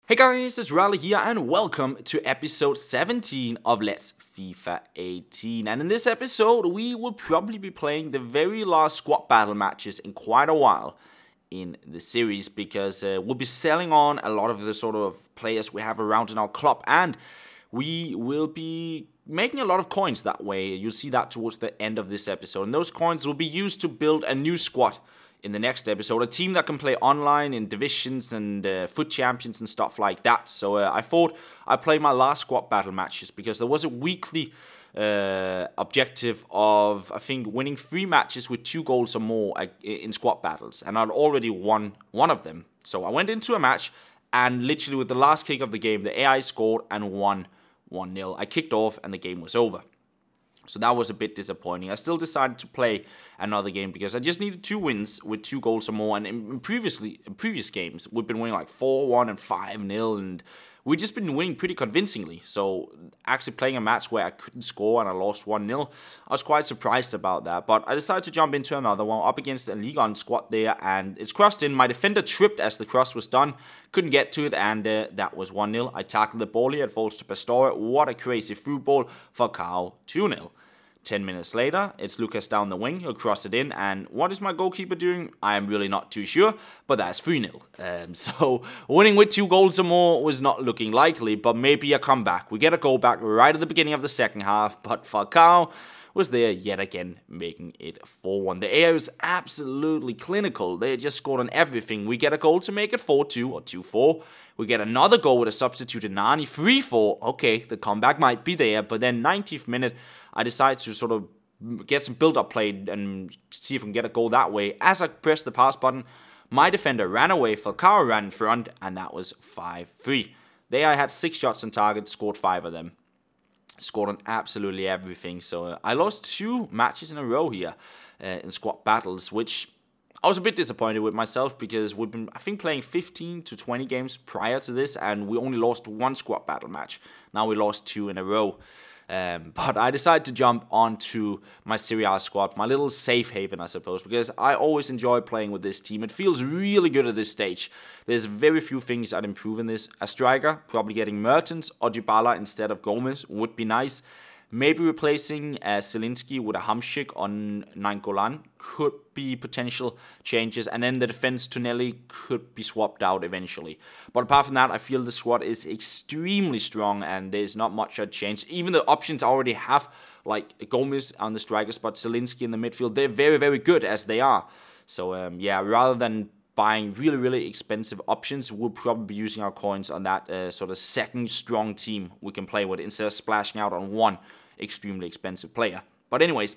Hey guys, it's Raleigh here and welcome to episode 17 of Let's FIFA 18. And in this episode, we will probably be playing the very last squad battle matches in quite a while in the series because we'll be selling on a lot of the sort of players we have around in our club and we will be making a lot of coins that way. You'll see that towards the end of this episode. And those coins will be used to build a new squad in the next episode, a team that can play online in divisions and foot champions and stuff like that. So I thought I'd play my last squad battle matches because there was a weekly objective of, I think, winning 3 matches with 2 goals or more in squad battles, and I'd already won one of them. So I went into a match and literally with the last kick of the game, the AI scored and won 1-0. I kicked off and the game was over. So that was a bit disappointing. I still decided to play another game because I just needed 2 wins with 2 goals or more. And in previous games, we've been winning like 4-1 and 5-0, and we've just been winning pretty convincingly. So actually playing a match where I couldn't score and I lost 1-0, I was quite surprised about that. But I decided to jump into another one up against a Ligue 1 squad there, and it's crossed in. My defender tripped as the cross was done, couldn't get to it, and that was 1-0. I tackled the ball here, it falls to Pastore. What a crazy through ball for Cow, 2-0. 10 minutes later, it's Lucas down the wing, he'll cross it in, and what is my goalkeeper doing? I am really not too sure, but that's 3-0. So winning with 2 goals or more was not looking likely, but maybe a comeback. We get a goal back right at the beginning of the second half, but Falcao was there yet again, making it 4-1. The AI was absolutely clinical. They just scored on everything. We get a goal to make it 4-2 or 2-4. We get another goal with a substituted Nani, 3-4. Okay, the comeback might be there, but then 90th minute, I decided to sort of get some build-up play and see if we can get a goal that way. As I pressed the pass button, my defender ran away, Falcao ran in front, and that was 5-3. There I had 6 shots on target, scored 5 of them. Scored on absolutely everything. So I lost 2 matches in a row here in squad battles, which I was a bit disappointed with myself because we've been, I think, playing 15 to 20 games prior to this, and we only lost 1 squad battle match. Now we lost 2 in a row. But I decided to jump onto my Serie A squad, my little safe haven, I suppose, because I always enjoy playing with this team. It feels really good at this stage. There's very few things I'd improve in this. A striker, probably getting Mertens or Dybala instead of Gomez would be nice. Maybe replacing Zielinski with a Hamsik on Nainggolan could be potential changes. And then the defense Tonelli could be swapped out eventually. But apart from that, I feel the squad is extremely strong and there's not much I'd change. Even the options I already have, like Gomez on the striker spot, Zielinski in the midfield, they're very, very good as they are. So, yeah, rather than buying really, really expensive options, we'll probably be using our coins on that sort of second strong team we can play with instead of splashing out on one extremely expensive player. But anyways,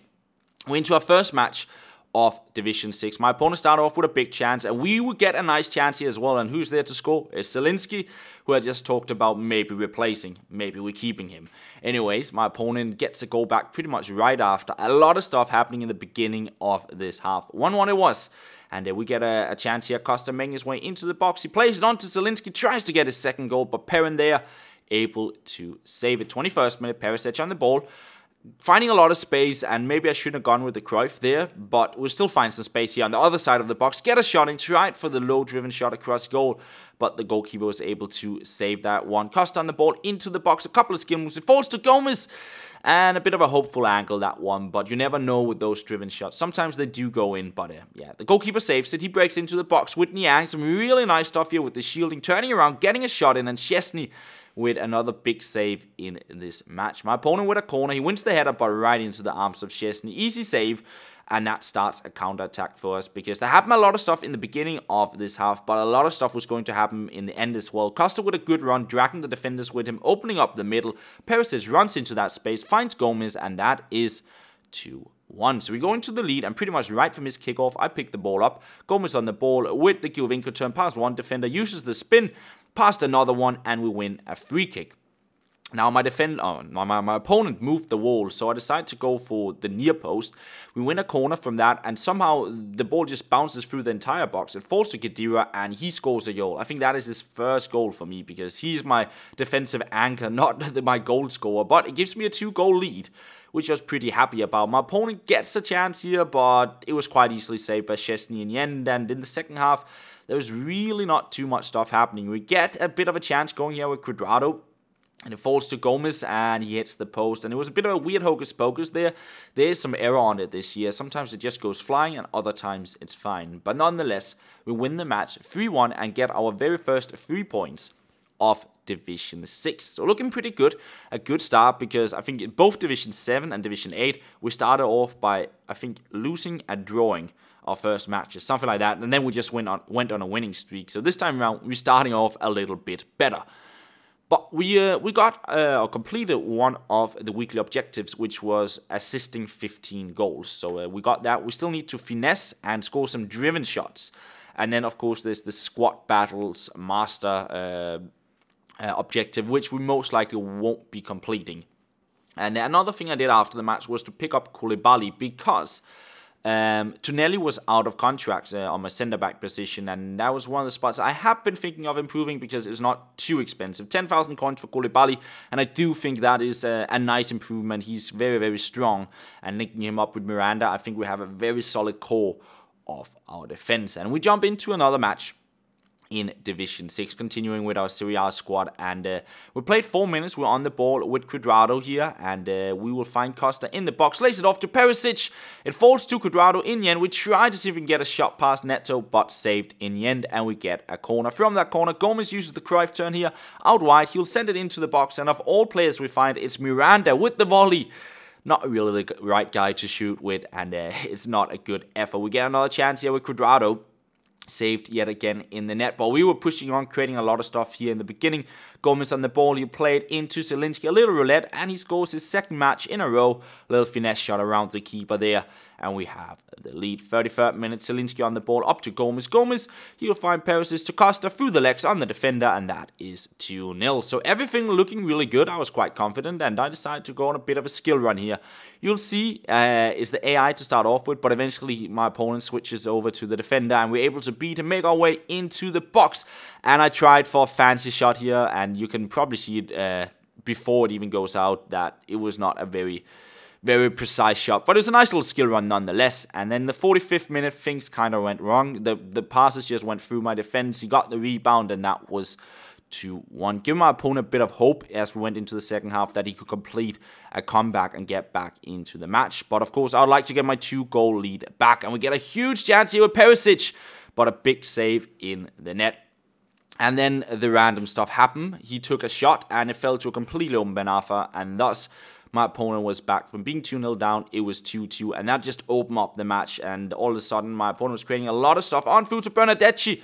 we're into our first match of Division 6. My opponent started off with a big chance, and we would get a nice chance here as well. And who's there to score? It's Zielinski, who I just talked about maybe replacing. Maybe we're keeping him. Anyways, my opponent gets a goal back pretty much right after. A lot of stuff happening in the beginning of this half. 1-1 it was. And we get a chance here. Costa making his way into the box. He plays it on to Zielinski, tries to get his second goal, but Perrin there able to save it. 21st minute, Perisic on the ball. Finding a lot of space, and maybe I shouldn't have gone with the Cruyff there, but we'll still find some space here on the other side of the box. Get a shot in, tried for the low-driven shot across goal, but the goalkeeper was able to save that one. Costa on the ball into the box, a couple of skill moves. It falls to Gomez, and a bit of a hopeful angle, that one, but you never know with those driven shots. Sometimes they do go in, but yeah, the goalkeeper saves it. He breaks into the box with Niang. Some really nice stuff here with the shielding, turning around, getting a shot in, and Szczesny with another big save in this match. My opponent with a corner. He wins the header, but right into the arms of Szczesny. Easy save, and that starts a counter-attack for us because there happened a lot of stuff in the beginning of this half, but a lot of stuff was going to happen in the end as well. Costa with a good run, dragging the defenders with him, opening up the middle. Perisic runs into that space, finds Gomez, and that is 2-1. So we go into the lead, and pretty much right from his kickoff, I pick the ball up. Gomez on the ball with the Giovinco turn past one defender, uses the spin, past another one, and we win a free kick. Now my opponent moved the wall, so I decided to go for the near post. We win a corner from that, and somehow the ball just bounces through the entire box. It falls to Khedira, and he scores a goal. I think that is his first goal for me, because he's my defensive anchor, not my goal scorer. But it gives me a 2-goal lead, which I was pretty happy about. My opponent gets a chance here, but it was quite easily saved by Szczesny in the end. And in the second half, there's really not too much stuff happening. We get a bit of a chance going here with Cuadrado, and it falls to Gomez, and he hits the post. And it was a bit of a weird hocus pocus there. There is some error on it this year. Sometimes it just goes flying, and other times it's fine. But nonetheless, we win the match 3-1 and get our very first 3 points of Division 6. So looking pretty good. A good start, because I think in both Division 7 and Division 8, we started off by, I think, losing and drawing our first matches, something like that. And then we just went on a winning streak. So this time around, we're starting off a little bit better. But we got or completed one of the weekly objectives, which was assisting 15 goals. So we got that. We still need to finesse and score some driven shots. And then, of course, there's the squad battles master objective, which we most likely won't be completing. And another thing I did after the match was to pick up Koulibaly, because Tonelli was out of contracts on my centre-back position, and that was one of the spots I have been thinking of improving, because it's not too expensive. 10,000 coins for Koulibaly, and I do think that is a nice improvement. He's very, very strong, and linking him up with Miranda, I think we have a very solid core of our defence. And we jump into another match in Division 6, continuing with our Serie A squad, and we played 4 minutes. We're on the ball with Cuadrado here, and we will find Costa in the box, lays it off to Perisic. It falls to Cuadrado in the end. We try to see if we can get a shot past Neto, but saved in the end, and we get a corner. From that corner, Gomez uses the Cruyff turn here, out wide. He'll send it into the box, and of all players we find, it's Miranda with the volley. Not really the right guy to shoot with, and it's not a good effort. We get another chance here with Cuadrado, saved yet again in the net. But we were pushing on, creating a lot of stuff here in the beginning. Gomez on the ball, he played into Zielinski, a little roulette, and he scores his second match in a row. Little finesse shot around the keeper there, and we have the lead. 33rd minute, Zielinski on the ball, up to Gomez. Gomez, he'll find Perisic to Costa through the legs on the defender, and that is 2-0. So everything looking really good. I was quite confident, and I decided to go on a bit of a skill run here. You'll see is the AI to start off with, but eventually my opponent switches over to the defender, and we're able to beat and make our way into the box. And I tried for a fancy shot here, and you can probably see it before it even goes out that it was not a very precise shot, but it was a nice little skill run nonetheless. And then the 45th minute, things kind of went wrong. The passes just went through my defense. He got the rebound, and that was 2-1. Give my opponent a bit of hope as we went into the second half that he could complete a comeback and get back into the match. But of course, I would like to get my 2-goal lead back, and we get a huge chance here with Perisic, but a big save in the net. And then the random stuff happened. He took a shot, and it fell to a completely open Ben Arfa, and thus my opponent was back from being 2-0 down. It was 2-2, and that just opened up the match, and all of a sudden my opponent was creating a lot of stuff on through to Bernardeschi,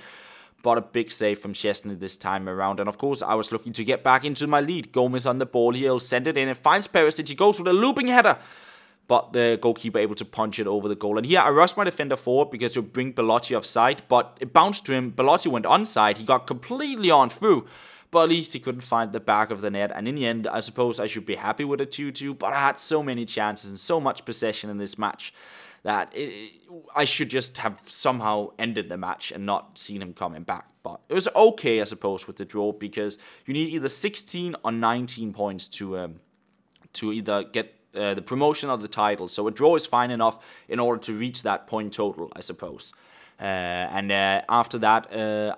but a big save from Chesney this time around. And of course, I was looking to get back into my lead. Gomez on the ball here, he'll send it in, and finds Perisic. He goes with a looping header, but the goalkeeper able to punch it over the goal. And here I rushed my defender forward because it would bring Belotti offside, but it bounced to him. Belotti went onside. He got completely on through, but at least he couldn't find the back of the net. And in the end, I suppose I should be happy with a 2-2, but I had so many chances and so much possession in this match that I should just have somehow ended the match and not seen him coming back. But it was okay, I suppose, with the draw, because you need either 16 or 19 points to either get the promotion or the title. So a draw is fine enough in order to reach that point total, I suppose. And after that,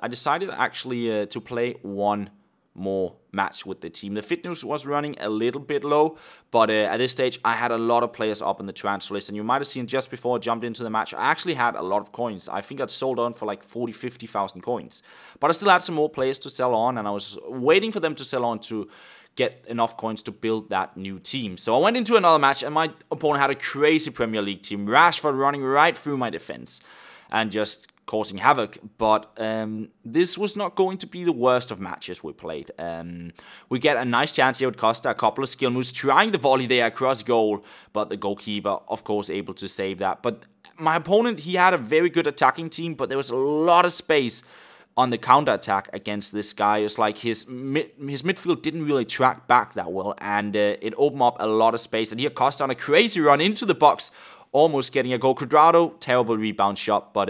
I decided actually to play one more match with the team. The fitness was running a little bit low, but at this stage I had a lot of players up in the transfer list, and you might have seen just before I jumped into the match, I actually had a lot of coins. I think I'd sold on for like 40,000-50,000 coins, but I still had some more players to sell on, and I was waiting for them to sell on to get enough coins to build that new team. So I went into another match, and my opponent had a crazy Premier League team. Rashford running right through my defense and just causing havoc, but this was not going to be the worst of matches we played. We get a nice chance here with Costa, a couple of skill moves, trying the volley there across goal, but the goalkeeper, of course, able to save that. But my opponent, he had a very good attacking team, but there was a lot of space on the counter-attack against this guy. It's like his midfield didn't really track back that well, and it opened up a lot of space. And here Costa on a crazy run into the box, almost getting a goal. Cuadrado, terrible rebound shot, but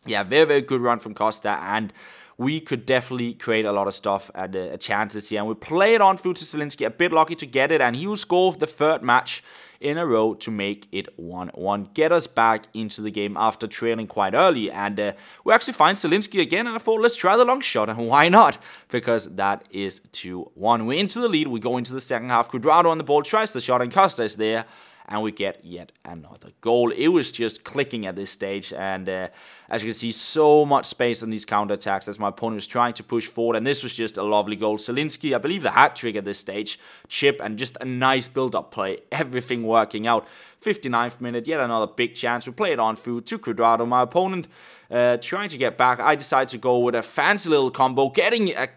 yeah, very, very good run from Costa, and we could definitely create a lot of stuff at chances here. And we play it on through to Zielinski, a bit lucky to get it, and he will score the third match in a row to make it 1-1. Get us back into the game after trailing quite early. And we actually find Zielinski again, and I thought, let's try the long shot, and why not? Because that is 2-1. We're into the lead. We go into the second half. Cuadrado on the ball, tries the shot, and Costa is there. And we get yet another goal. It was just clicking at this stage. And as you can see, so much space on these counterattacks as my opponent was trying to push forward. And this was just a lovely goal. Zielinski, I believe the hat-trick at this stage. Chip and just a nice build-up play. Everything working out. 59th minute, yet another big chance. We play it on through to Cuadrado. My opponent trying to get back. I decided to go with a fancy little combo, getting a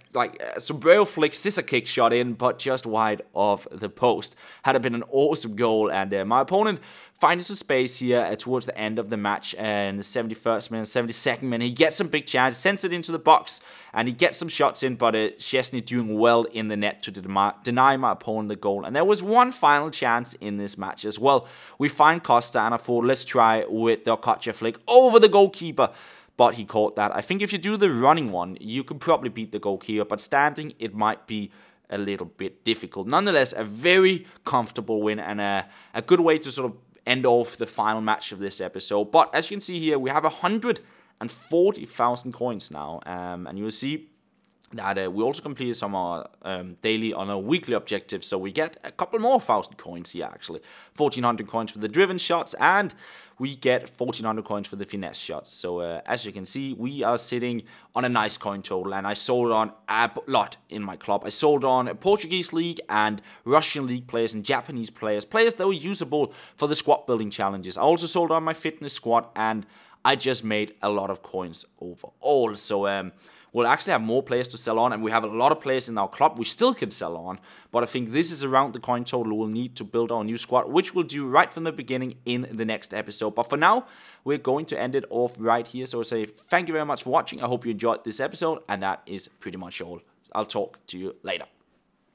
sombrero flick, scissor kick shot in, but just wide of the post. Had been an awesome goal, and my opponent finds some space here towards the end of the match in the 71st minute, 72nd minute. He gets some big chance, sends it into the box, and he gets some shots in, but Szczesny doing well in the net to deny my opponent the goal. And there was one final chance in this match as well. We find Costa, and I thought, let's try with the Okocha flick over the goalkeeper. But he caught that. I think if you do the running one, you could probably beat the goalkeeper, but standing, it might be a little bit difficult. Nonetheless, a very comfortable win and a good way to sort of end off the final match of this episode. But as you can see here, we have 140,000 coins now, and you'll see that we also completed some daily on a weekly objective, so we get a couple more thousand coins here actually. 1,400 coins for the driven shots, and we get 1,400 coins for the finesse shots. So as you can see, we are sitting on a nice coin total, and I sold on a lot in my club. I sold on Portuguese League and Russian League players and Japanese players that were usable for the squad building challenges. I also sold on my fitness squad, and I just made a lot of coins overall. So we'll actually have more players to sell on, and we have a lot of players in our club we still can sell on, but I think this is around the coin total we'll need to build our new squad, which we'll do right from the beginning in the next episode. But for now, we're going to end it off right here, so I'll say thank you very much for watching. I hope you enjoyed this episode, and that is pretty much all. I'll talk to you later.